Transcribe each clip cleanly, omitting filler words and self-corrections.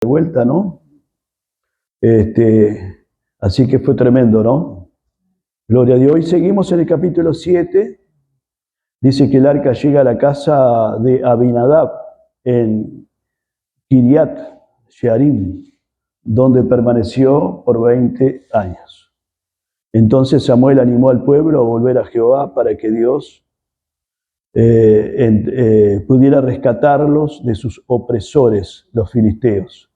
de vuelta, ¿no? Así que fue tremendo, ¿no? Gloria a Dios. Hoy seguimos en el capítulo 7. Dice que el arca llega a la casa de Abinadab en Kiriat Jearim, donde permaneció por 20 años. Entonces Samuel animó al pueblo a volver a Jehová para que Dios pudiera rescatarlos de sus opresores, los filisteos.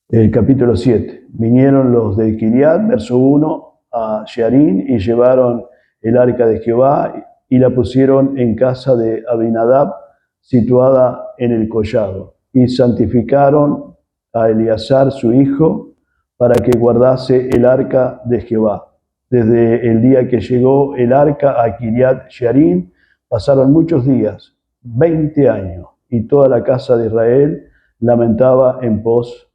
El capítulo 7. Vinieron los de Kiriat, verso 1, a Jearim y llevaron el arca de Jehová y la pusieron en casa de Abinadab, situada en el collado. Y santificaron a Eleazar, su hijo, para que guardase el arca de Jehová. Desde el día que llegó el arca a Kiriat Jearim, pasaron muchos días, 20 años, y toda la casa de Israel lamentaba en pos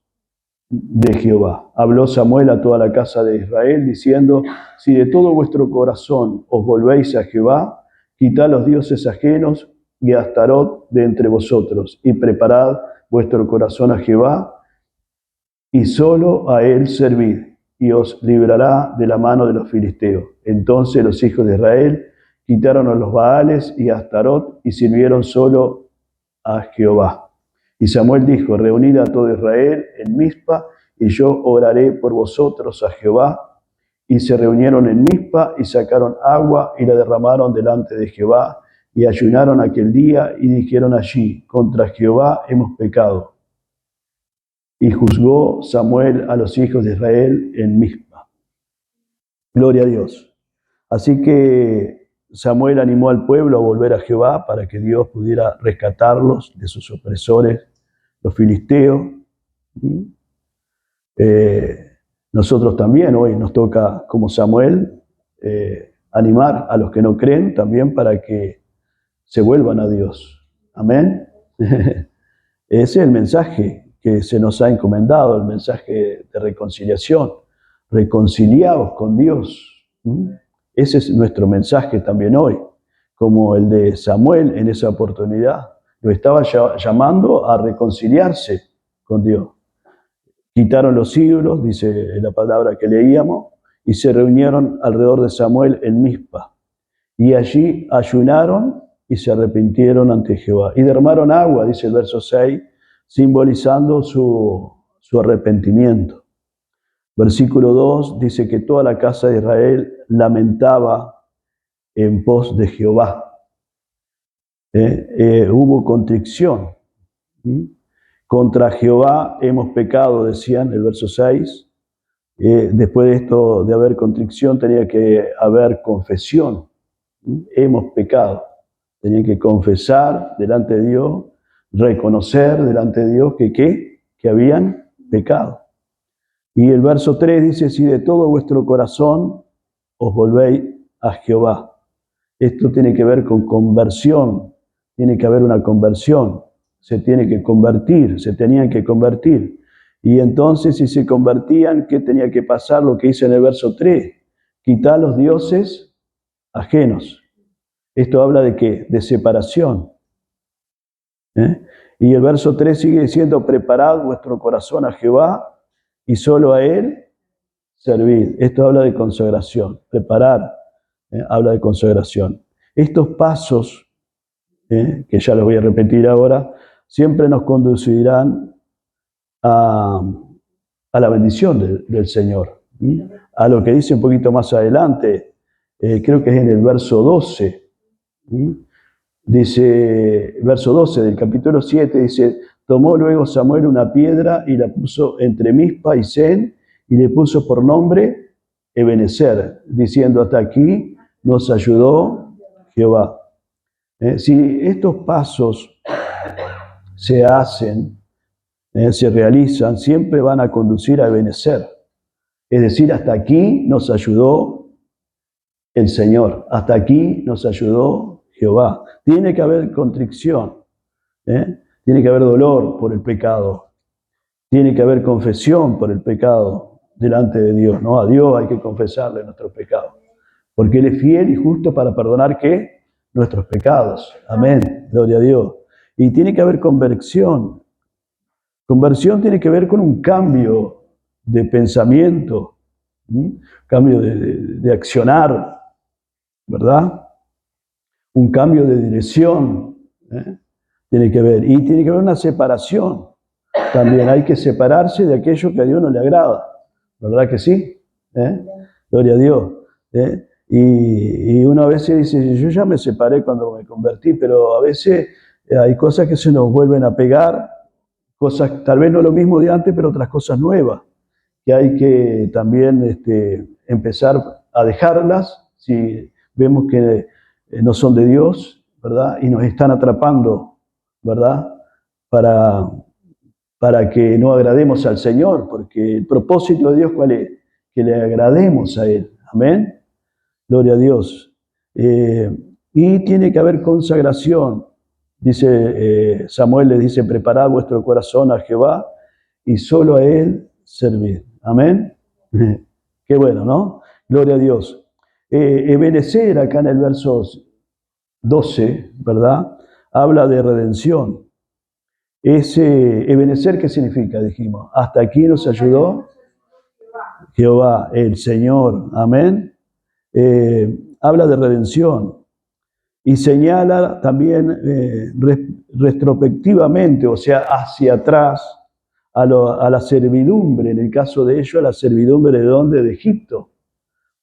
de Jehová. Habló Samuel a toda la casa de Israel, diciendo: si de todo vuestro corazón os volvéis a Jehová, quitad los dioses ajenos y a Astarot de entre vosotros, y preparad vuestro corazón a Jehová, y solo a él servid, y os librará de la mano de los filisteos. Entonces los hijos de Israel quitaron a los Baales y a Astarot, y sirvieron solo a Jehová. Y Samuel dijo: reunid a todo Israel en Mizpa, y yo oraré por vosotros a Jehová. Y se reunieron en Mizpa, y sacaron agua, y la derramaron delante de Jehová, y ayunaron aquel día, y dijeron allí: contra Jehová hemos pecado. Y juzgó Samuel a los hijos de Israel en Mizpa. Gloria a Dios. Así que Samuel animó al pueblo a volver a Jehová para que Dios pudiera rescatarlos de sus opresores, los filisteos. Nosotros también hoy nos toca, como Samuel, animar a los que no creen también para que se vuelvan a Dios. Amén. Ese es el mensaje que se nos ha encomendado, el mensaje de reconciliación. Reconciliaos con Dios. Ese es nuestro mensaje también hoy, como el de Samuel en esa oportunidad. Lo estaba llamando a reconciliarse con Dios. Quitaron los ídolos, dice la palabra que leíamos, y se reunieron alrededor de Samuel en Mizpa. Y allí ayunaron y se arrepintieron ante Jehová. Y derramaron agua, dice el verso 6, simbolizando su arrepentimiento. Versículo 2 dice que toda la casa de Israel lamentaba en pos de Jehová. Hubo contrición. Contra Jehová hemos pecado, decían el verso 6. Después de esto, de haber contrición, tenía que haber confesión. Hemos pecado. Tenía que confesar delante de Dios, reconocer delante de Dios que habían pecado. Y el verso 3 dice: si de todo vuestro corazón os volvéis a Jehová. Esto tiene que ver con conversión. Tiene que haber una conversión. Se tiene que convertir, se tenían que convertir. Y entonces, si se convertían, ¿qué tenía que pasar? Lo que dice en el verso 3. Quitar los dioses ajenos. Esto habla de ¿qué? De separación. Y el verso 3 sigue diciendo: preparad vuestro corazón a Jehová y solo a él servid. Esto habla de consagración. Preparar, habla de consagración. Estos pasos, que ya los voy a repetir ahora, siempre nos conducirán a la bendición del Señor. A lo que dice un poquito más adelante, creo que es en el verso 12. Dice, verso 12 del capítulo 7, dice: tomó luego Samuel una piedra y la puso entre Mizpa y Sen, y le puso por nombre Ebenezer, diciendo: hasta aquí nos ayudó Jehová. Si estos pasos se hacen, se realizan, siempre van a conducir a Ebenezer. Es decir, hasta aquí nos ayudó el Señor, hasta aquí nos ayudó Jehová. Tiene que haber contrición, tiene que haber dolor por el pecado, tiene que haber confesión por el pecado delante de Dios, ¿no? A Dios hay que confesarle nuestros pecados, porque Él es fiel y justo para perdonar, ¿qué? Nuestros pecados. Amén, gloria a Dios. Y tiene que haber conversión. Conversión tiene que ver con un cambio de pensamiento, cambio de accionar, ¿verdad? Un cambio de dirección, tiene que ver. Y tiene que ver una separación. También hay que separarse de aquello que a Dios no le agrada, ¿verdad que sí? Gloria a Dios. Y uno a veces dice, yo ya me separé cuando me convertí, pero a veces hay cosas que se nos vuelven a pegar, cosas tal vez no lo mismo de antes, pero otras cosas nuevas, que hay que también empezar a dejarlas si vemos que no son de Dios, ¿verdad? Y nos están atrapando, ¿verdad? Para que no agrademos al Señor, porque el propósito de Dios, ¿cuál es? Que le agrademos a Él. Amén. Gloria a Dios. Y tiene que haber consagración. Dice Samuel, le dice, preparad vuestro corazón a Jehová y solo a Él servid. Amén. Qué bueno, ¿no? Gloria a Dios. Ebenecer, acá en el verso 12, ¿verdad? Habla de redención. Ese ebenecer, ¿qué significa? Dijimos, hasta aquí nos ayudó Jehová, el Señor. Amén. Habla de redención y señala también retrospectivamente, o sea, hacia atrás, a la servidumbre, en el caso de ellos, a la servidumbre de dónde? De Egipto,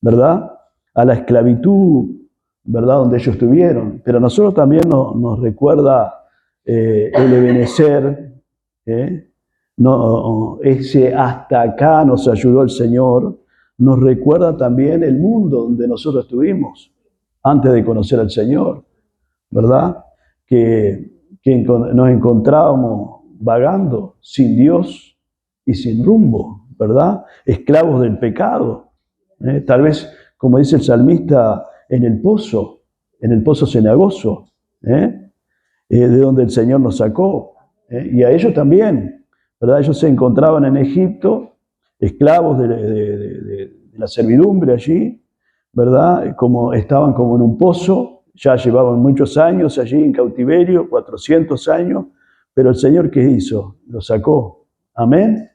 ¿verdad? A la esclavitud, ¿verdad? Donde ellos estuvieron. Pero a nosotros también nos recuerda el ebenecer, ese hasta acá nos ayudó el Señor, nos recuerda también el mundo donde nosotros estuvimos antes de conocer al Señor, ¿verdad? Que nos encontrábamos vagando sin Dios y sin rumbo, ¿verdad? Esclavos del pecado. Tal vez, como dice el salmista, en el pozo cenagoso, de donde el Señor nos sacó. Y a ellos también, ¿verdad? Ellos se encontraban en Egipto, esclavos de la servidumbre allí, ¿verdad? Estaban como en un pozo, ya llevaban muchos años allí en cautiverio, 400 años, pero el Señor, ¿qué hizo? Los sacó. Amén.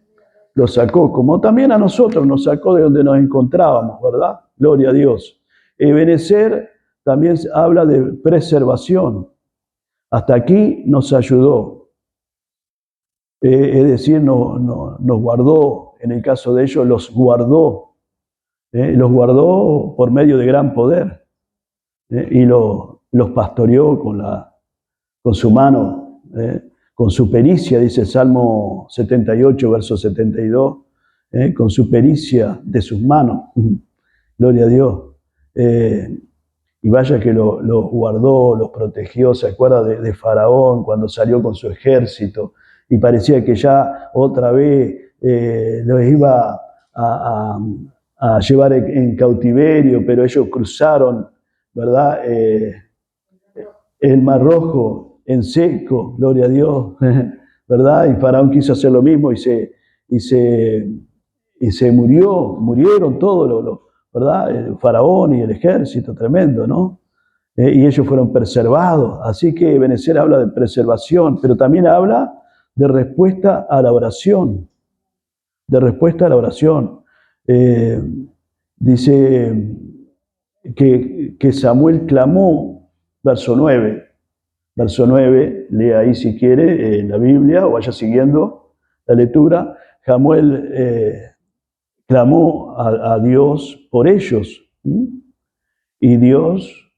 Los sacó, como también a nosotros nos sacó de donde nos encontrábamos, ¿verdad? Gloria a Dios. Ebenecer también habla de preservación. Hasta aquí nos ayudó. Es decir, nos guardó, en el caso de ellos, los guardó por medio de gran poder, y los pastoreó con su mano, con su pericia, dice el Salmo 78, verso 72, con su pericia de sus manos. Gloria a Dios. Y vaya que los guardó, los protegió. Se acuerda de Faraón cuando salió con su ejército y parecía que ya otra vez los iba a llevar en cautiverio, pero ellos cruzaron, ¿verdad? El Mar Rojo en seco, gloria a Dios, ¿verdad? Y Faraón quiso hacer lo mismo y se murieron todos ¿verdad? El Faraón y el ejército, tremendo, ¿no? Y ellos fueron preservados. Así que Ebenecer habla de preservación, pero también habla de respuesta a la oración. De respuesta a la oración. Dice que Samuel clamó, verso 9. Verso 9, lea ahí si quiere en la Biblia o vaya siguiendo la lectura. Samuel clamó a Dios por ellos, y Dios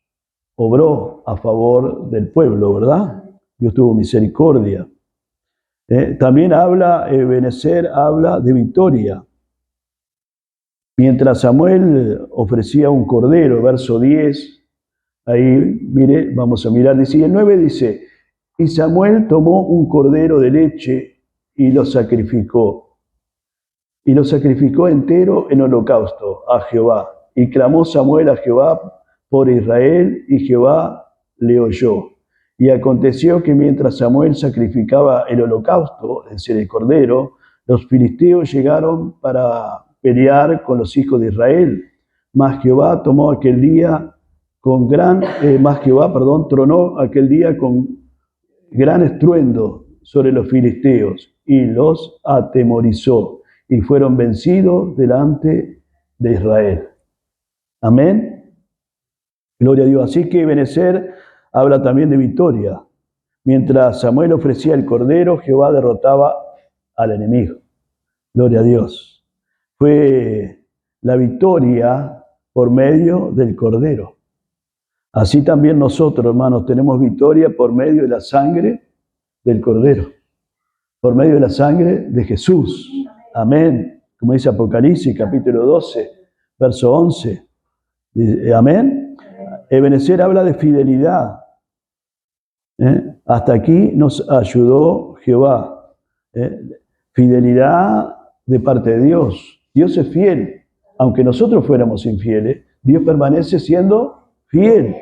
obró a favor del pueblo, ¿verdad? Dios tuvo misericordia. También Ebenecer habla de victoria. Mientras Samuel ofrecía un cordero, verso 10, ahí, mire, vamos a mirar, dice, y el 9 dice, y Samuel tomó un cordero de leche y lo sacrificó. Y lo sacrificó entero en holocausto a Jehová. Y clamó Samuel a Jehová por Israel, y Jehová le oyó. Y aconteció que mientras Samuel sacrificaba el holocausto, es decir, el cordero, los filisteos llegaron para pelear con los hijos de Israel. Mas Jehová tronó aquel día con gran estruendo sobre los filisteos y los atemorizó y fueron vencidos delante de Israel. Amén. Gloria a Dios. Así que Ebenezer habla también de victoria. Mientras Samuel ofrecía el cordero, Jehová derrotaba al enemigo. Gloria a Dios. Fue la victoria por medio del cordero. Así también nosotros, hermanos, tenemos victoria por medio de la sangre del cordero. Por medio de la sangre de Jesús. Amén. Como dice Apocalipsis, capítulo 12, verso 11. Amén. Ebenezer habla de fidelidad. Hasta aquí nos ayudó Jehová. Fidelidad de parte de Dios. Dios es fiel. Aunque nosotros fuéramos infieles, Dios permanece siendo fiel.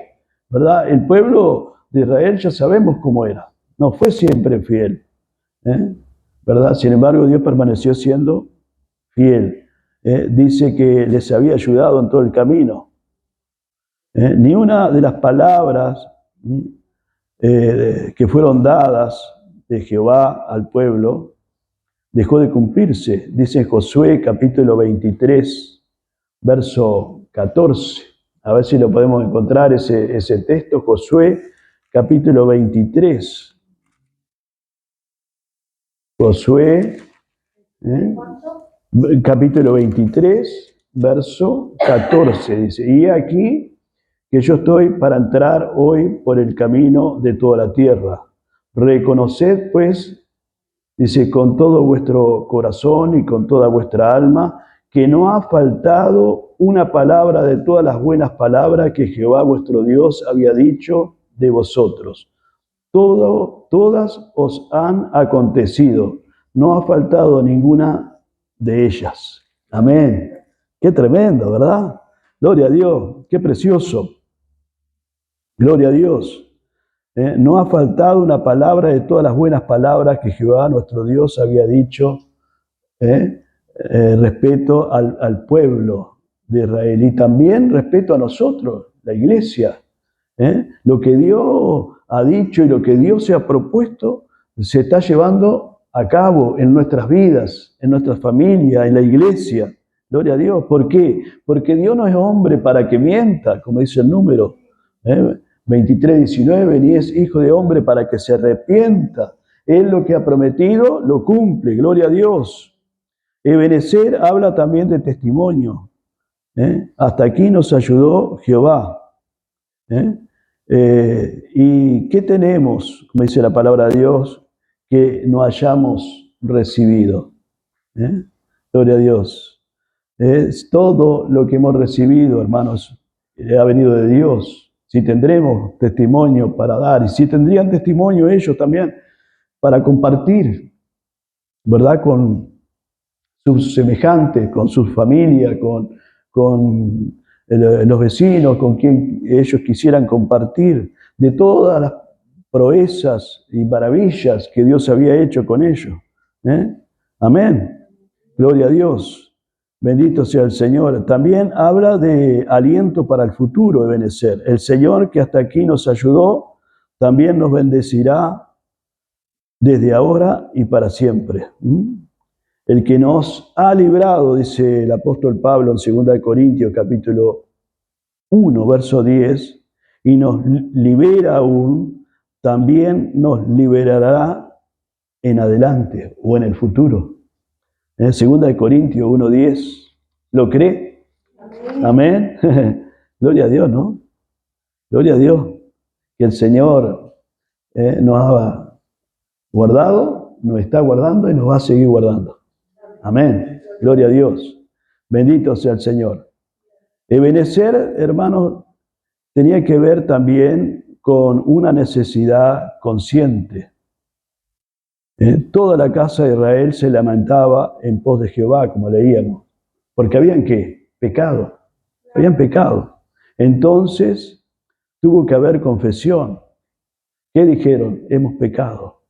¿Verdad? El pueblo de Israel ya sabemos cómo era. No fue siempre fiel. ¿Verdad? Sin embargo, Dios permaneció siendo fiel. Dice que les había ayudado en todo el camino. Ni una de las palabras que fueron dadas de Jehová al pueblo dejó de cumplirse. Dice Josué capítulo 23, verso 14. A ver si lo podemos encontrar ese texto. Josué capítulo 23. Josué, capítulo 23, verso 14, dice, y aquí que yo estoy para entrar hoy por el camino de toda la tierra. Reconoced, pues, dice, con todo vuestro corazón y con toda vuestra alma, que no ha faltado una palabra de todas las buenas palabras que Jehová vuestro Dios había dicho de vosotros. Todas os han acontecido. No ha faltado ninguna de ellas. Amén. Qué tremendo, ¿verdad? Gloria a Dios. Qué precioso. Gloria a Dios. No ha faltado una palabra de todas las buenas palabras que Jehová nuestro Dios había dicho respecto al pueblo de Israel y también respecto a nosotros, la iglesia. Lo que Dios ha dicho y lo que Dios se ha propuesto se está llevando a cabo en nuestras vidas, en nuestras familias, en la iglesia. Gloria a Dios. ¿Por qué? Porque Dios no es hombre para que mienta, como dice el número 23:19, ni es hijo de hombre para que se arrepienta. Él lo que ha prometido lo cumple. Gloria a Dios. Ebenezer habla también de testimonio. Hasta aquí nos ayudó Jehová. ¿Y qué tenemos, como dice la palabra de Dios, que no hayamos recibido? Gloria a Dios. Es todo lo que hemos recibido, hermanos, ha venido de Dios. Si tendremos testimonio para dar, y si tendrían testimonio ellos también para compartir, ¿verdad? Con sus semejantes, con sus familias, con los vecinos, con quien ellos quisieran compartir de todas las proezas y maravillas que Dios había hecho con ellos. Amén. Gloria a Dios. Bendito sea el Señor. También habla de aliento para el futuro, Ebenezer. El Señor que hasta aquí nos ayudó, también nos bendecirá desde ahora y para siempre. El que nos ha librado, dice el apóstol Pablo en 2 Corintios capítulo 1, verso 10, y nos libera aún, también nos liberará en adelante o en el futuro. 2 Corintios 1:10. ¿Lo cree? Amén. Amén. Gloria a Dios, ¿no? Gloria a Dios. Que el Señor nos ha guardado, nos está guardando y nos va a seguir guardando. Amén. Gloria a Dios. Bendito sea el Señor. Ebenezer, hermanos, tenía que ver también con una necesidad consciente. Toda la casa de Israel se lamentaba en pos de Jehová, como leíamos, porque habían ¿qué? Pecado. Habían pecado. Entonces tuvo que haber confesión. ¿Qué dijeron? Hemos pecado.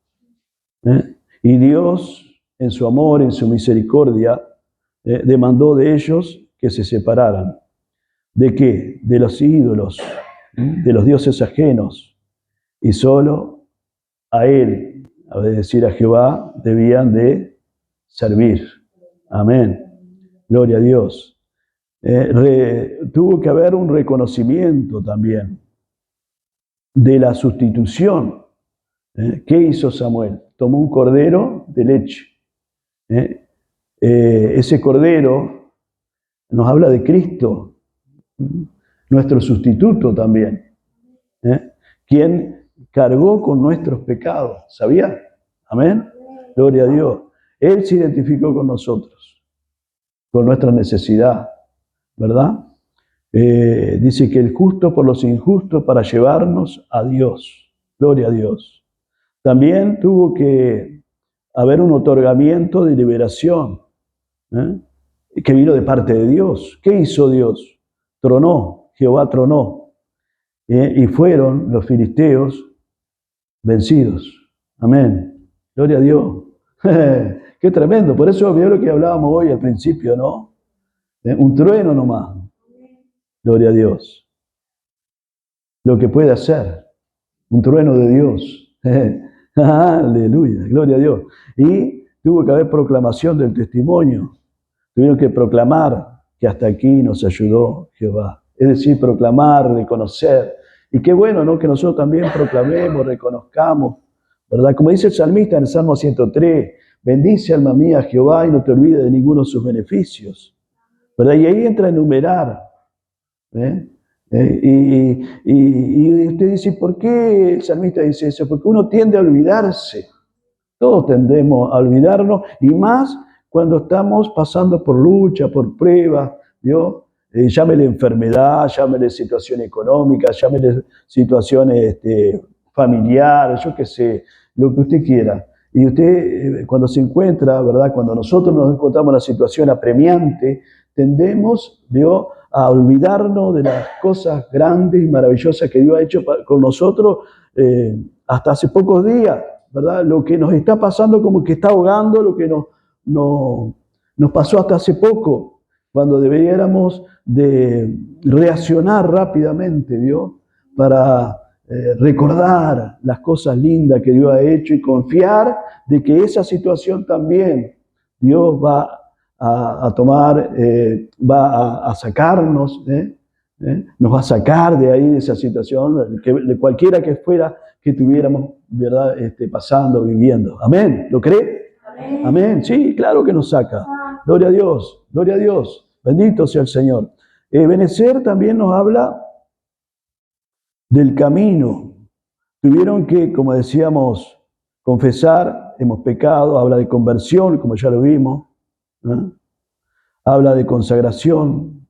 Y Dios, en su amor, en su misericordia, demandó de ellos que se separaran. ¿De qué? De los ídolos, de los dioses ajenos. Y solo a Él, obedecer a Jehová, debían de servir. Amén. Gloria a Dios. Tuvo que haber un reconocimiento también de la sustitución. ¿Qué hizo Samuel? Tomó un cordero de leche. Ese cordero nos habla de Cristo, nuestro sustituto también, quien cargó con nuestros pecados. ¿Sabía? Amén. Gloria a Dios. Él se identificó con nosotros, con nuestra necesidad, ¿verdad? Dice que el justo por los injustos para llevarnos a Dios. Gloria a Dios. También tuvo que haber un otorgamiento de liberación, que vino de parte de Dios. ¿Qué hizo Dios? Tronó, Jehová tronó, y fueron los filisteos vencidos. Amén. Gloria a Dios. Qué tremendo. Por eso veo lo que hablábamos hoy al principio, ¿no? Un trueno nomás. Gloria a Dios. Lo que puede hacer. Un trueno de Dios. Aleluya. Gloria a Dios. Y tuvo que haber proclamación del testimonio. Tuvieron que proclamar que hasta aquí nos ayudó Jehová. Es decir, proclamar, reconocer. Y qué bueno, ¿no? Que nosotros también proclamemos, reconozcamos, ¿verdad? Como dice el salmista en el Salmo 103, bendice alma mía a Jehová y no te olvides de ninguno de sus beneficios, ¿verdad? Y ahí entra a enumerar. Y usted dice, ¿por qué el salmista dice eso? Porque uno tiende a olvidarse. Todos tendemos a olvidarnos, y más cuando estamos pasando por lucha, por prueba, ¿vio? Llámele enfermedad, llámele situación económica, llámele situaciones familiares, yo qué sé, lo que usted quiera. Y usted, cuando se encuentra, ¿verdad? Cuando nosotros nos encontramos en una situación apremiante, tendemos, ¿vio?, a olvidarnos de las cosas grandes y maravillosas que Dios ha hecho con nosotros hasta hace pocos días, ¿verdad? Lo que nos está pasando como que está ahogando lo que nos pasó hasta hace poco, cuando deberíamos de reaccionar rápidamente, ¿vio? Para recordar las cosas lindas que Dios ha hecho y confiar de que esa situación también Dios va a tomar, va a sacarnos, nos va a sacar de ahí, de esa situación, de cualquiera que fuera que tuviéramos, ¿verdad?, pasando, viviendo. Amén. ¿Lo cree? Amén. Amén. Sí, claro que nos saca. Gloria a Dios. Gloria a Dios. Bendito sea el Señor. Ebenezer también nos habla del camino. Tuvieron que, como decíamos, confesar, hemos pecado, habla de conversión, como ya lo vimos, habla de consagración,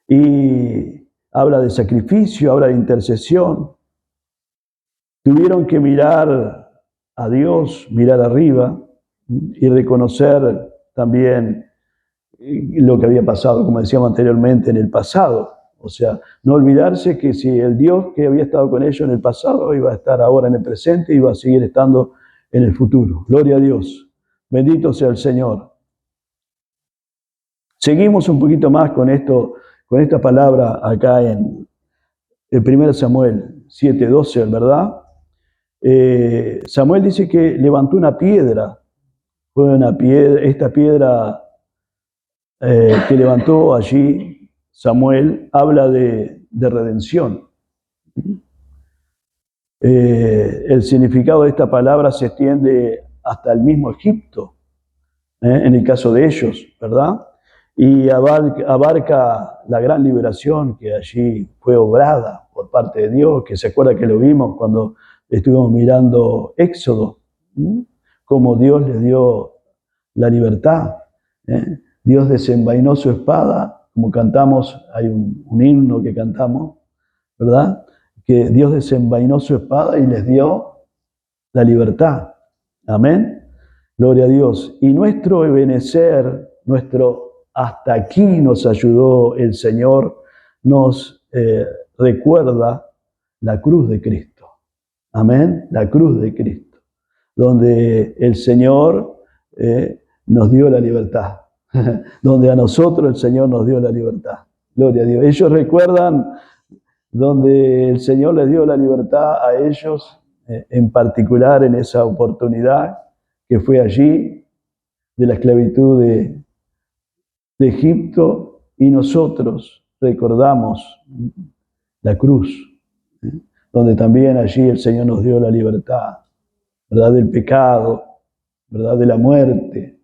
y habla de sacrificio, habla de intercesión. Tuvieron que mirar a Dios, mirar arriba y reconocer también lo que había pasado, como decíamos anteriormente, en el pasado. O sea, no olvidarse que si el Dios que había estado con ellos en el pasado iba a estar ahora en el presente y iba a seguir estando en el futuro. Gloria a Dios. Bendito sea el Señor. Seguimos un poquito más con esto, con esta palabra acá en el 1 Samuel 7:12, ¿verdad? Samuel dice que levantó una piedra. Fue una piedra, esta piedra que levantó allí Samuel habla de redención. El significado de esta palabra se extiende hasta el mismo Egipto, en el caso de ellos, ¿verdad? Y abarca la gran liberación que allí fue obrada por parte de Dios, que se acuerda que lo vimos cuando estuvimos mirando Éxodo, cómo Dios le dio la libertad. Dios desenvainó su espada, como cantamos, hay un himno que cantamos, ¿verdad? Que Dios desenvainó su espada y les dio la libertad. Amén. Gloria a Dios. Y nuestro Ebenezer, nuestro hasta aquí nos ayudó el Señor, nos recuerda la cruz de Cristo. Amén. La cruz de Cristo, donde el Señor nos dio la libertad. Donde a nosotros el Señor nos dio la libertad. Gloria a Dios. Ellos recuerdan donde el Señor les dio la libertad a ellos, en particular en esa oportunidad que fue allí, de la esclavitud de Egipto, y nosotros recordamos la cruz, donde también allí el Señor nos dio la libertad, ¿verdad? Del pecado, ¿verdad? De la muerte,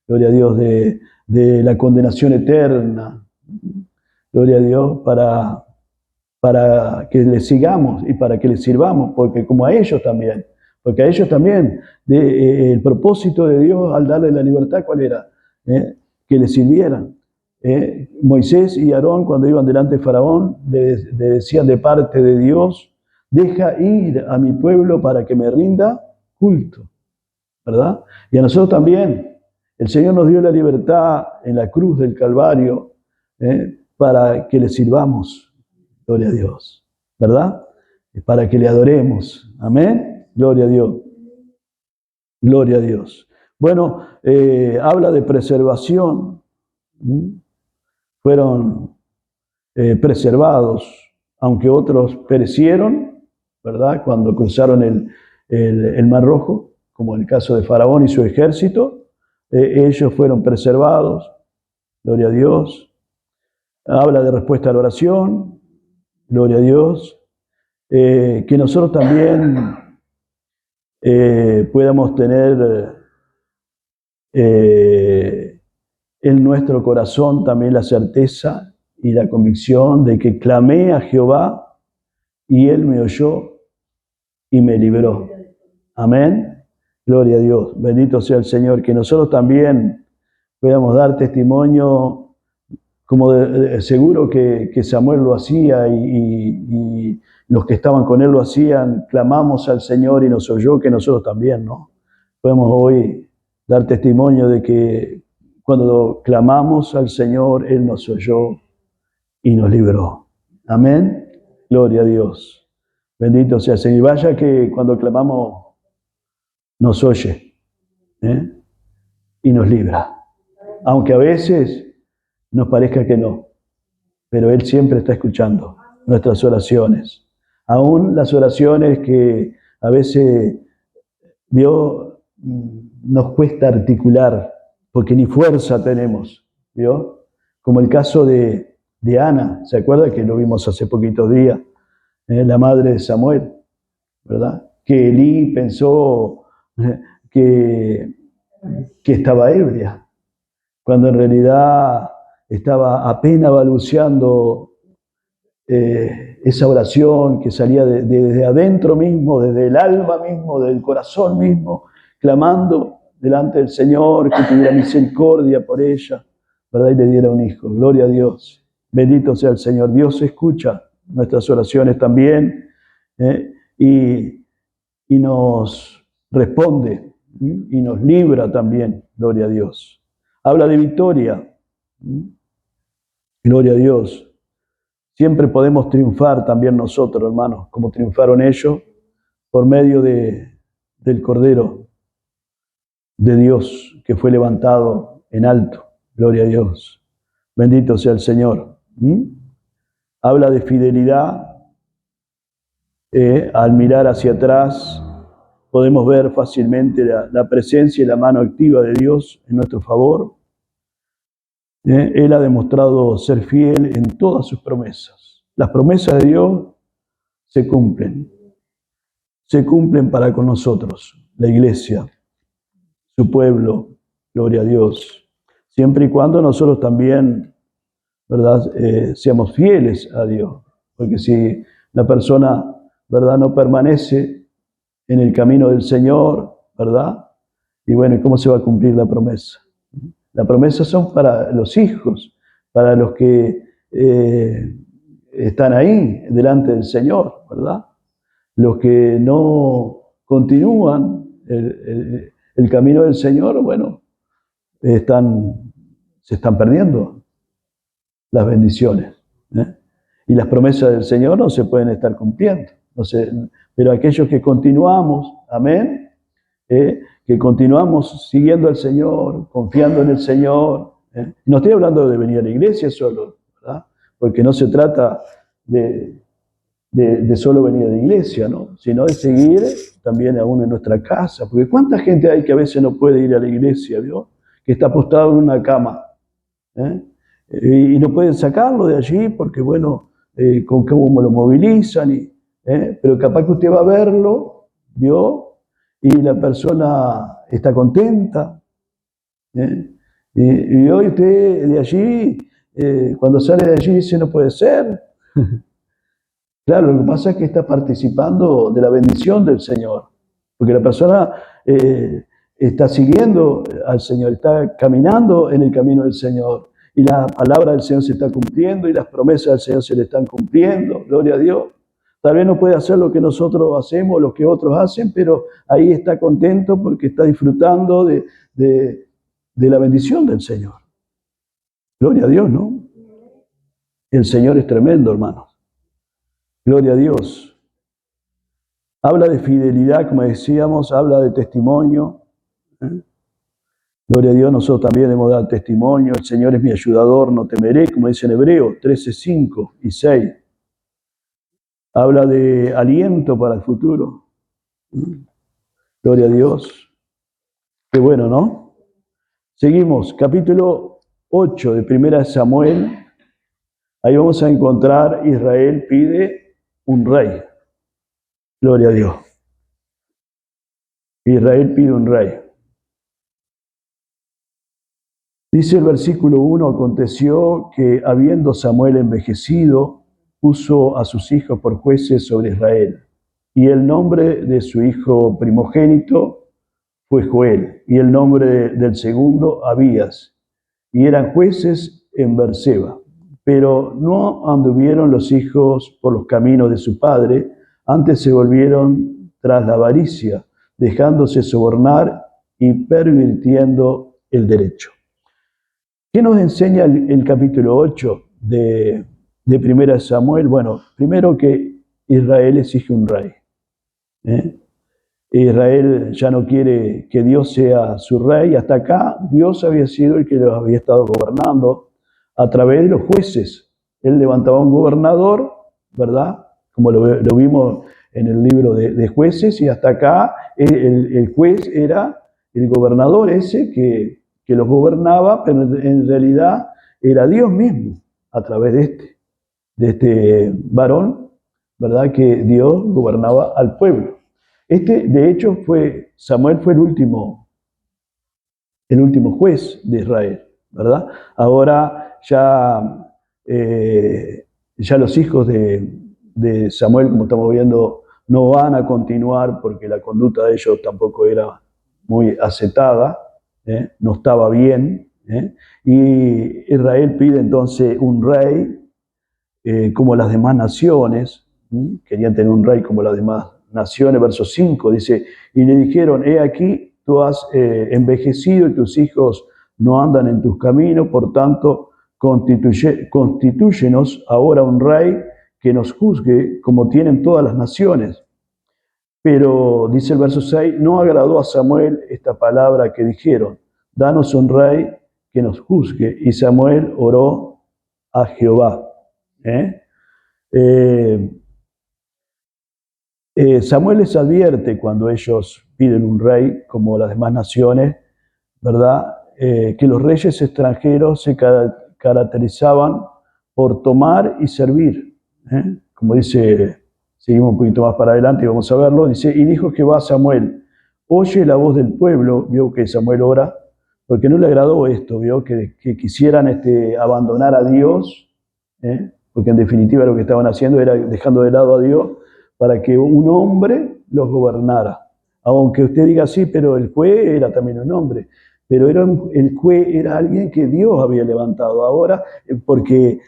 gloria a Dios, de la condenación eterna, gloria a Dios, para que le sigamos y para que le sirvamos, porque como a ellos también, porque a ellos también, el propósito de Dios al darle la libertad, ¿cuál era? Que le sirvieran. Moisés y Aarón, cuando iban delante de Faraón, le decían de parte de Dios: deja ir a mi pueblo para que me rinda culto, ¿verdad? Y a nosotros también. El Señor nos dio la libertad en la cruz del Calvario para que le sirvamos, gloria a Dios, ¿verdad? Para que le adoremos, amén, gloria a Dios, gloria a Dios. Bueno, habla de preservación. Fueron preservados, aunque otros perecieron, ¿verdad? Cuando cruzaron el Mar Rojo, como en el caso de Faraón y su ejército, ellos fueron preservados, gloria a Dios. Habla de respuesta a la oración, gloria a Dios. Que nosotros también podamos tener en nuestro corazón también la certeza y la convicción de que clamé a Jehová y Él me oyó y me libró. Amén. Gloria a Dios. Bendito sea el Señor. Que nosotros también podamos dar testimonio, como seguro que Samuel lo hacía y los que estaban con él lo hacían. Clamamos al Señor y nos oyó, que nosotros también, ¿no? Podemos hoy dar testimonio de que cuando clamamos al Señor, Él nos oyó y nos libró. Amén. Gloria a Dios. Bendito sea el Señor. Y vaya que cuando clamamos nos oye y nos libra. Aunque a veces nos parezca que no, pero Él siempre está escuchando nuestras oraciones. Aún las oraciones que a veces nos cuesta articular, porque ni fuerza tenemos, ¿vio? Como el caso de Ana, ¿se acuerda que lo vimos hace poquitos días? La madre de Samuel, ¿verdad? Que Elí pensó que estaba ebria, cuando en realidad estaba apenas balbuceando esa oración que salía desde adentro mismo, desde el alma mismo, del corazón mismo, clamando delante del Señor que tuviera misericordia por ella, ¿verdad? Y le diera un hijo. Gloria a Dios. Bendito sea el Señor. Dios escucha nuestras oraciones también y nos responde y nos libra también. Gloria a Dios. Habla de victoria. Gloria a Dios. Siempre podemos triunfar también nosotros, hermanos, como triunfaron ellos, por medio del Cordero de Dios que fue levantado en alto. Gloria a Dios. Bendito sea el Señor. Habla de fidelidad. Al mirar hacia atrás podemos ver fácilmente la presencia y la mano activa de Dios en nuestro favor. Él ha demostrado ser fiel en todas sus promesas. Las promesas de Dios se cumplen para con nosotros, la iglesia, su pueblo, gloria a Dios, siempre y cuando nosotros también, ¿verdad?, seamos fieles a Dios, porque si la persona, ¿verdad?, no permanece en el camino del Señor, ¿verdad?, y bueno, ¿cómo se va a cumplir la promesa? Las promesas son para los hijos, para los que están ahí delante del Señor, ¿verdad? Los que no continúan el camino del Señor, bueno, se están perdiendo las bendiciones. Y las promesas del Señor no se pueden estar cumpliendo. No sé, pero aquellos que continuamos, amén, que continuamos siguiendo al Señor, confiando en el Señor. No estoy hablando de venir a la iglesia solo, ¿verdad? Porque no se trata de solo venir a la iglesia, ¿no? Sino de seguir también aún en nuestra casa, porque ¿cuánta gente hay que a veces no puede ir a la iglesia, ¿vio? Que está postrado en una cama, ¿eh? Y no pueden sacarlo de allí porque, bueno, con cómo lo movilizan, pero capaz que usted va a verlo, ¿vio? Y la persona está contenta, ¿eh? Y hoy usted de allí, cuando sale de allí dice, no puede ser. Claro, lo que pasa es que está participando de la bendición del Señor, porque la persona está siguiendo al Señor, está caminando en el camino del Señor, y la palabra del Señor se está cumpliendo, y las promesas del Señor se le están cumpliendo, gloria a Dios. Tal vez no puede hacer lo que nosotros hacemos, lo que otros hacen, pero ahí está contento porque está disfrutando de la bendición del Señor. Gloria a Dios, ¿no? El Señor es tremendo, hermanos. Gloria a Dios. Habla de fidelidad, como decíamos, habla de testimonio. Gloria a Dios, nosotros también debemos dar testimonio. El Señor es mi ayudador, no temeré, como dice en Hebreos 13, 5 y 6. Habla de aliento para el futuro. Gloria a Dios. Qué bueno, ¿no? Seguimos, capítulo 8 de 1 Samuel. Ahí vamos a encontrar Israel pide un rey. Gloria a Dios. Israel pide un rey. Dice el versículo 1, aconteció que habiendo Samuel envejecido, puso a sus hijos por jueces sobre Israel. Y el nombre de su hijo primogénito fue Joel, y el nombre del segundo Abías. Y eran jueces en Berseba. Pero no anduvieron los hijos por los caminos de su padre, antes se volvieron tras la avaricia, dejándose sobornar y pervirtiendo el derecho. ¿Qué nos enseña el capítulo 8 de 1 Samuel? Bueno, primero que Israel exige un rey. Israel ya no quiere que Dios sea su rey. Hasta acá Dios había sido el que los había estado gobernando a través de los jueces. Él levantaba un gobernador, ¿verdad? Como lo vimos en el libro de jueces, y hasta acá el juez era el gobernador ese que los gobernaba, pero en realidad era Dios mismo a través de este varón, ¿verdad? Que Dios gobernaba al pueblo. De hecho, Samuel fue el último juez de Israel, ¿verdad? Ahora ya los hijos de Samuel, como estamos viendo, no van a continuar porque la conducta de ellos tampoco era muy aceptada, no estaba bien, y Israel pide entonces un rey como las demás naciones. Querían tener un rey como las demás naciones. Verso 5 dice, y le dijeron, he aquí, tú has envejecido y tus hijos no andan en tus caminos, por tanto, constitúyenos ahora un rey que nos juzgue como tienen todas las naciones. Pero, dice el verso 6, no agradó a Samuel esta palabra que dijeron, danos un rey que nos juzgue. Y Samuel oró a Jehová. Samuel les advierte cuando ellos piden un rey, como las demás naciones, ¿verdad? Que los reyes extranjeros se caracterizaban por tomar y servir. Como dice, seguimos un poquito más para adelante y vamos a verlo, dice, y dijo Jehová a Samuel, oye la voz del pueblo, vio que Samuel ora, porque no le agradó esto, vio que quisieran abandonar a Dios, porque en definitiva lo que estaban haciendo era dejando de lado a Dios para que un hombre los gobernara. Aunque usted diga sí, pero el juez era también un hombre, pero el juez era alguien que Dios había levantado ahora, porque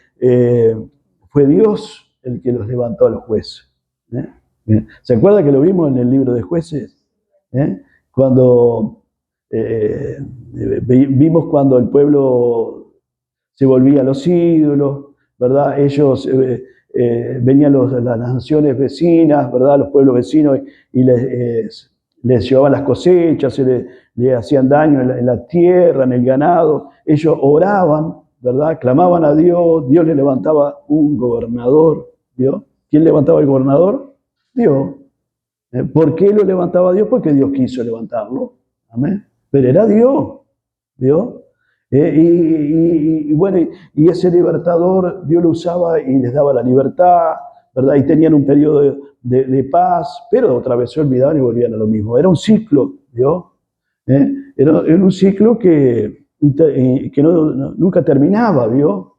fue Dios el que los levantó a los jueces. ¿Se acuerda que lo vimos en el libro de jueces? Cuando vimos cuando el pueblo se volvía a los ídolos, ¿verdad? Ellos venían las naciones vecinas, ¿verdad? Los pueblos vecinos y les llevaban las cosechas, le hacían daño en la tierra, en el ganado. Ellos oraban, ¿verdad? Clamaban a Dios, Dios les levantaba un gobernador, ¿vio? ¿Quién levantaba el gobernador? Dios. ¿Por qué lo levantaba Dios? Porque Dios quiso levantarlo. Amén. Pero era Dios, ¿vio? Y bueno, y ese libertador Dios lo usaba y les daba la libertad, ¿verdad? Y tenían un periodo de paz, pero otra vez se olvidaban y volvían a lo mismo. Era un ciclo, ¿vio? Era un ciclo que nunca terminaba, ¿vio?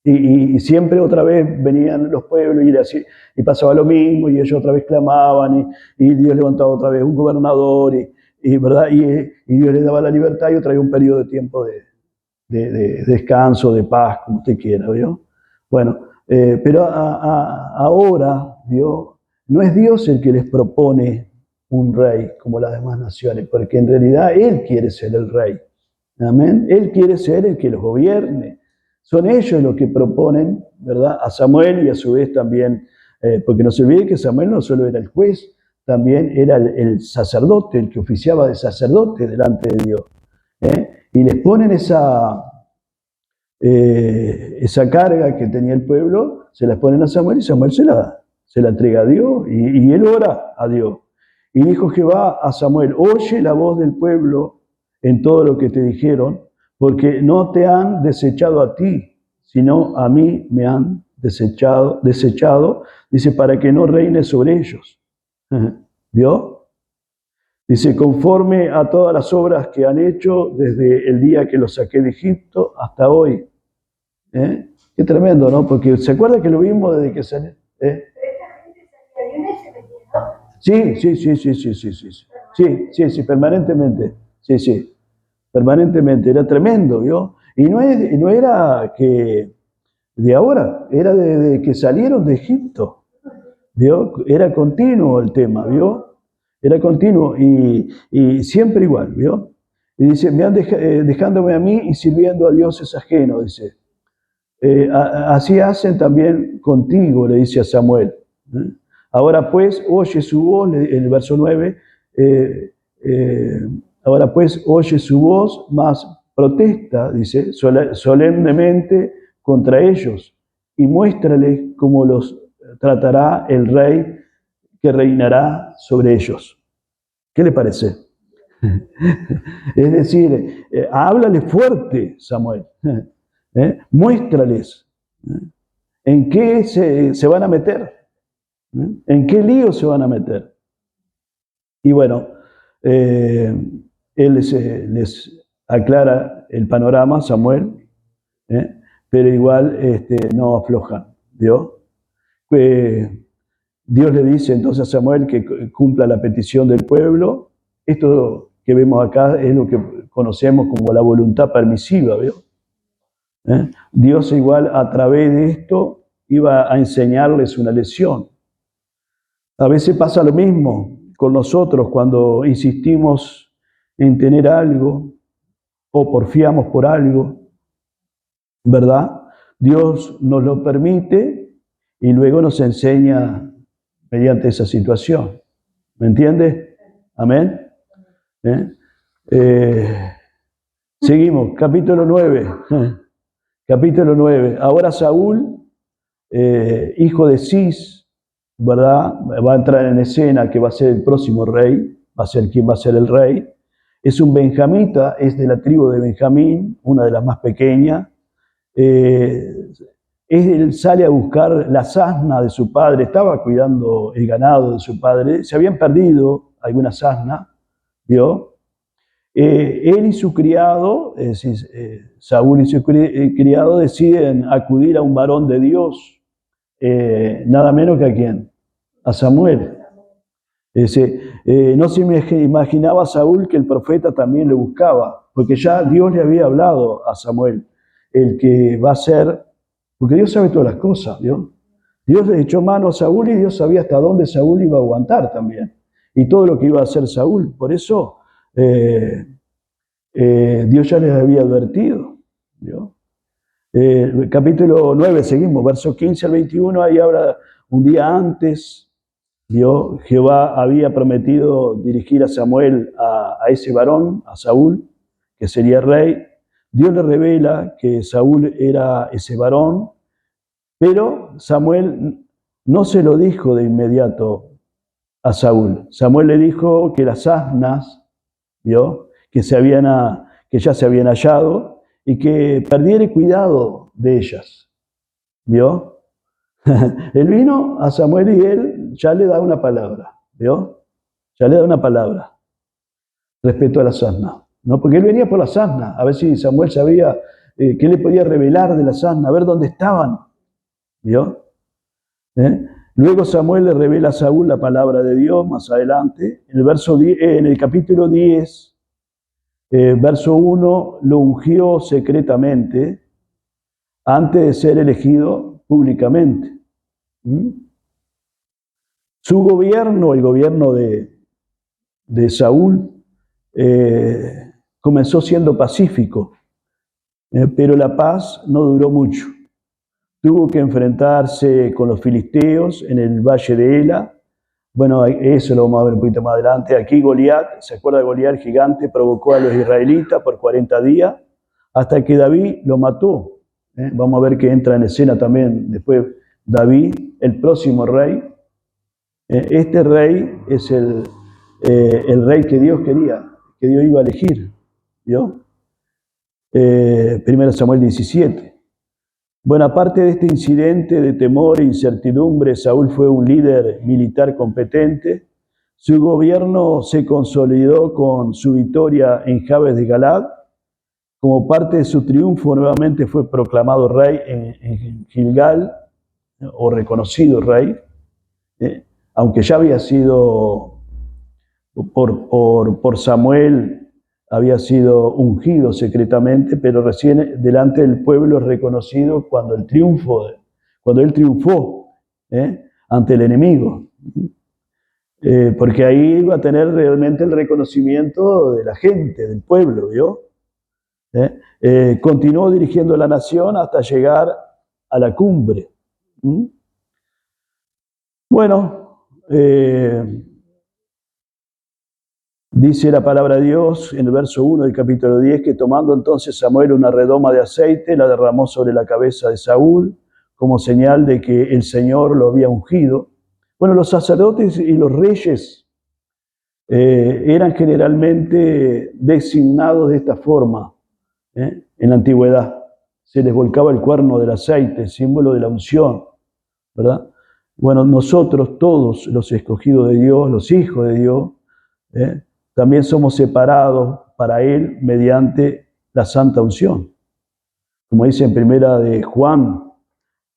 Y siempre otra vez venían los pueblos y pasaba lo mismo, y ellos otra vez clamaban, y Dios levantaba otra vez un gobernador, ¿verdad? Y Dios les daba la libertad y otra vez un periodo de tiempo de descanso, de paz, como usted quiera, ¿vio? Bueno, pero ahora, ¿vio? No es Dios el que les propone un rey como las demás naciones, porque en realidad Él quiere ser el rey. Amén. Él quiere ser el que los gobierne. Son ellos los que proponen, ¿verdad? A Samuel y a su vez también, porque no se olvide que Samuel no solo era el juez, también era el sacerdote, el que oficiaba de sacerdote delante de Dios. Y les ponen esa carga que tenía el pueblo, se las ponen a Samuel y Samuel se la entrega a Dios y él ora a Dios. Y dijo Jehová a Samuel, oye la voz del pueblo en todo lo que te dijeron, porque no te han desechado a ti, sino a mí me han desechado, dice, para que no reine sobre ellos. ¿Vio? Dice, conforme a todas las obras que han hecho desde el día que los saqué de Egipto hasta hoy. Qué tremendo, ¿no? Porque ¿se acuerda que lo vimos desde que salió? Sí, permanentemente. Sí, permanentemente. Era tremendo, ¿vio? Y no era que de ahora, era de que salieron de Egipto, ¿vio? Era continuo el tema, ¿vio? Era continuo y siempre igual, ¿vio? Y dice, me han dejándome a mí y sirviendo a dioses ajenos, dice. Así hacen también contigo, le dice a Samuel. Ahora pues, oye su voz, en el verso 9, ahora pues, oye su voz, más protesta, dice, solemnemente contra ellos y muéstrales cómo los tratará el rey que reinará sobre ellos. ¿Qué le parece? Es decir, háblale fuerte, Samuel. Muéstrales en qué se van a meter, en qué lío se van a meter. Y bueno, él les aclara el panorama, Samuel, pero igual no aflojan, ¿vio? Dios le dice entonces a Samuel que cumpla la petición del pueblo. Esto que vemos acá es lo que conocemos como la voluntad permisiva, ¿vio? Dios igual a través de esto iba a enseñarles una lección. A veces pasa lo mismo con nosotros cuando insistimos en tener algo o porfiamos por algo, ¿verdad? Dios nos lo permite y luego nos enseña mediante esa situación. ¿Me entiende? Amén. Seguimos, capítulo 9. Capítulo 9. Ahora Saúl, hijo de Cis, ¿verdad? Va a entrar en escena que va a ser el próximo rey, va a ser quien va a ser el rey. Es un benjamita, es de la tribu de Benjamín, una de las más pequeñas. Él sale a buscar las asnas de su padre, estaba cuidando el ganado de su padre, se habían perdido algunas asnas, ¿vio? Él y su criado, es decir, Saúl y su criado deciden acudir a un varón de Dios, nada menos que a quién, a Samuel. No se imaginaba Saúl que el profeta también lo buscaba, porque ya Dios le había hablado a Samuel, el que va a ser, porque Dios sabe todas las cosas, ¿vio? Dios le echó mano a Saúl y Dios sabía hasta dónde Saúl iba a aguantar también, y todo lo que iba a hacer Saúl. Por eso Dios ya les había advertido, ¿vio? Capítulo 9, seguimos, verso 15 al 21, ahí habla un día antes, ¿vio? Jehová había prometido dirigir a Samuel a ese varón, a Saúl, que sería rey. Dios le revela que Saúl era ese varón, pero Samuel no se lo dijo de inmediato a Saúl. Samuel le dijo que las asnas, ¿vio? Que ya se habían hallado y que perdiera cuidado de ellas, ¿vio? Él vino a Samuel y él ya le da una palabra, ¿vio? Ya le da una palabra respecto a las asnas, ¿no? Porque él venía por las asnas, a ver si Samuel sabía qué le podía revelar de las asnas, a ver dónde estaban, ¿vio? Luego Samuel le revela a Saúl la palabra de Dios más adelante. En el capítulo 10, verso 1, lo ungió secretamente antes de ser elegido públicamente. Su gobierno, el gobierno de Saúl, comenzó siendo pacífico, pero la paz no duró mucho. Tuvo que enfrentarse con los filisteos en el valle de Ela. Bueno, eso lo vamos a ver un poquito más adelante. Aquí Goliat, ¿se acuerda de Goliat, el gigante? Provocó a los israelitas por 40 días hasta que David lo mató. Vamos a ver que entra en escena también después David, el próximo rey. Este rey es el rey que Dios quería, que Dios iba a elegir. ¿Vio? 1 Samuel 17. Bueno, aparte de este incidente de temor e incertidumbre, Saúl fue un líder militar competente. Su gobierno se consolidó con su victoria en Jabes de Galaad. Como parte de su triunfo, nuevamente fue proclamado rey en Gilgal, o reconocido rey, aunque ya había sido por Samuel, había sido ungido secretamente, pero recién delante del pueblo es reconocido cuando él triunfó ante el enemigo. Porque ahí iba a tener realmente el reconocimiento de la gente, del pueblo, ¿vio? Continuó dirigiendo la nación hasta llegar a la cumbre. Bueno, dice la palabra de Dios en el verso 1 del capítulo 10 que tomando entonces Samuel una redoma de aceite, la derramó sobre la cabeza de Saúl como señal de que el Señor lo había ungido. Bueno, los sacerdotes y los reyes eran generalmente designados de esta forma en la antigüedad. Se les volcaba el cuerno del aceite, símbolo de la unción, ¿verdad? Bueno, nosotros todos los escogidos de Dios, los hijos de Dios, también somos separados para Él mediante la santa unción. Como dice en primera de Juan,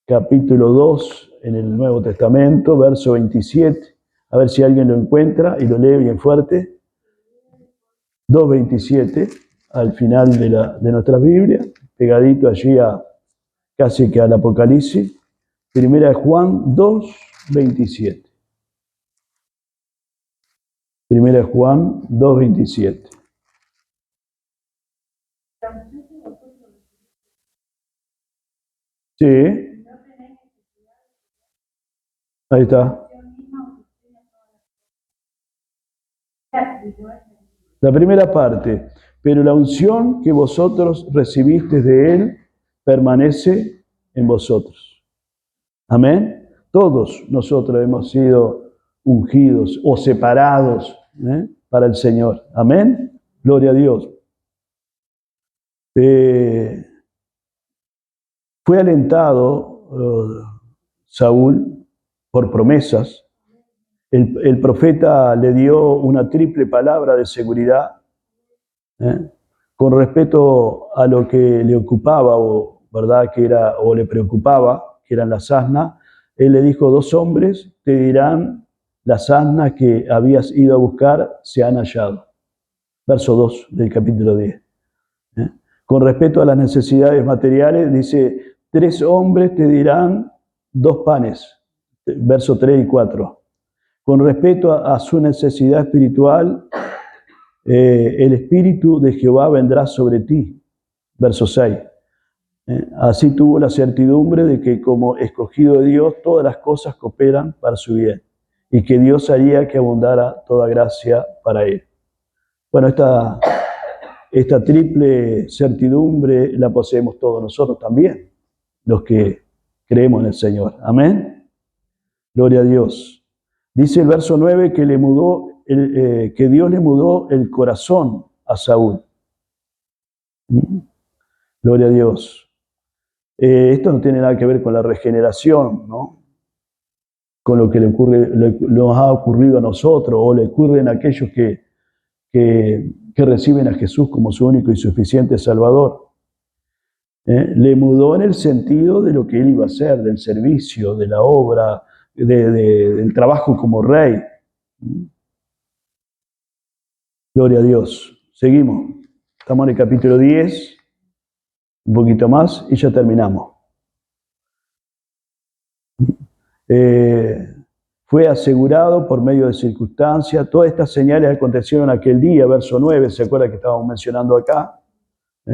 capítulo 2, en el Nuevo Testamento, verso 27. A ver si alguien lo encuentra y lo lee bien fuerte. 2:27, al final de nuestra Biblia, pegadito allí casi que al Apocalipsis. Primera de Juan 2:27. Primera de Juan 2:27. Sí, ahí está. La primera parte, pero la unción que vosotros recibisteis de Él permanece en vosotros. Amén. Todos nosotros hemos sido ungidos o separados para el Señor. Amén. Gloria a Dios. Fue alentado Saúl por promesas. El profeta le dio una triple palabra de seguridad con respecto a lo que le ocupaba ¿verdad? O le preocupaba, que eran las asnas. Él le dijo: 2 hombres te dirán las asnas que habías ido a buscar se han hallado. Verso 2 del capítulo 10. Con respecto a las necesidades materiales, dice: 3 hombres te dirán 2 panes. Verso 3 y 4. Con respecto a su necesidad espiritual, el Espíritu de Jehová vendrá sobre ti. Verso 6. Así tuvo la certidumbre de que como escogido de Dios, todas las cosas cooperan para su bien y que Dios haría que abundara toda gracia para él. Bueno, esta triple certidumbre la poseemos todos nosotros también, los que creemos en el Señor. Amén. Gloria a Dios. Dice el verso 9 que, que Dios le mudó el corazón a Saúl. Gloria a Dios. Esto no tiene nada que ver con la regeneración, ¿no? Con lo que nos ha ocurrido a nosotros o le ocurren a aquellos que reciben a Jesús como su único y suficiente Salvador. Le mudó en el sentido de lo que él iba a hacer, del servicio, de la obra, del trabajo como rey. Gloria a Dios. Seguimos. Estamos en el capítulo 10, un poquito más y ya terminamos. Fue asegurado por medio de circunstancias. Todas estas señales acontecieron aquel día, verso 9, ¿se acuerda que estábamos mencionando acá?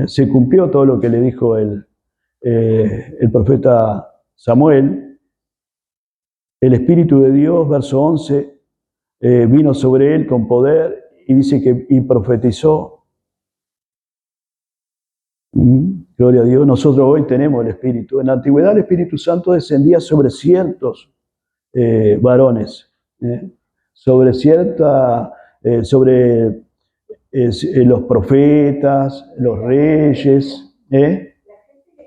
Se cumplió todo lo que le dijo el profeta Samuel. El Espíritu de Dios, verso 11, vino sobre él con poder y dice que y profetizó. Gloria a Dios. Nosotros hoy tenemos el Espíritu. En la antigüedad el Espíritu Santo descendía sobre ciertos varones, sobre los profetas, los reyes,